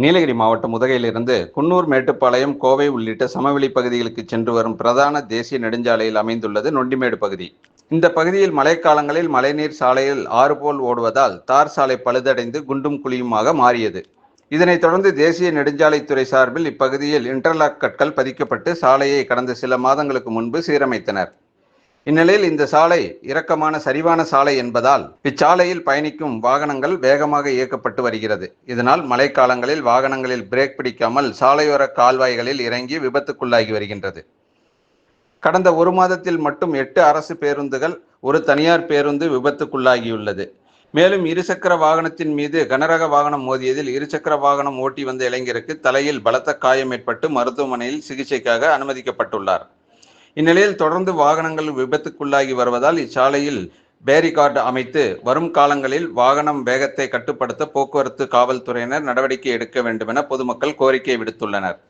நீலகிரி மாவட்டம் உதகையிலிருந்து குன்னூர், மேட்டுப்பாளையம், கோவை உள்ளிட்ட சமவெளி பகுதிகளுக்கு சென்று வரும் பிரதான தேசிய நெடுஞ்சாலையில் அமைந்துள்ளது நொண்டிமேடு பகுதி. இந்த பகுதியில் மழைக்காலங்களில் மழைநீர் சாலையில் ஆறு போல் ஓடுவதால் தார் சாலை பழுதடைந்து குண்டும் குழியுமாக மாறியது. இதனைத் தொடர்ந்து தேசிய நெடுஞ்சாலைத்துறை சார்பில் இப்பகுதியில் இன்டர்லாக் கற்கள் பதிக்கப்பட்டு சாலையை கடந்த சில மாதங்களுக்கு முன்பு சீரமைத்தனர். இந்நிலையில் இந்த சாலை இறக்கமான சரிவான சாலை என்பதால் இச்சாலையில் பயணிக்கும் வாகனங்கள் வேகமாக இயக்கப்பட்டு வருகிறது. இதனால் மழைக்காலங்களில் வாகனங்களில் பிரேக் பிடிக்காமல் சாலையோர கால்வாய்களில் இறங்கி விபத்துக்குள்ளாகி வருகின்றது. கடந்த ஒரு மாதத்தில் மட்டும் 8 அரசு பேருந்துகள், ஒரு தனியார் பேருந்து விபத்துக்குள்ளாகியுள்ளது. மேலும் இருசக்கர வாகனத்தின் மீது கனரக வாகனம் மோதியதில் இருசக்கர வாகனம் ஓட்டி வந்த இளைஞருக்கு தலையில் பலத்த காயம் ஏற்பட்டு மருத்துவமனையில் சிகிச்சைக்காக அனுமதிக்கப்பட்டுள்ளார். இந்நிலையில் தொடர்ந்து வாகனங்கள் விபத்துக்குள்ளாகி வருவதால் இச்சாலையில் பேரிகார்டு அமைத்து வரும் காலங்களில் வாகனம் வேகத்தை கட்டுப்படுத்த போக்குவரத்து காவல்துறையினர் நடவடிக்கை எடுக்க வேண்டும் என பொதுமக்கள் கோரிக்கை விடுத்துள்ளனர்.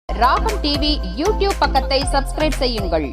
ராகம் டிவி யூடியூப் பக்கத்தை சப்ஸ்கிரைப் செய்யுங்கள்.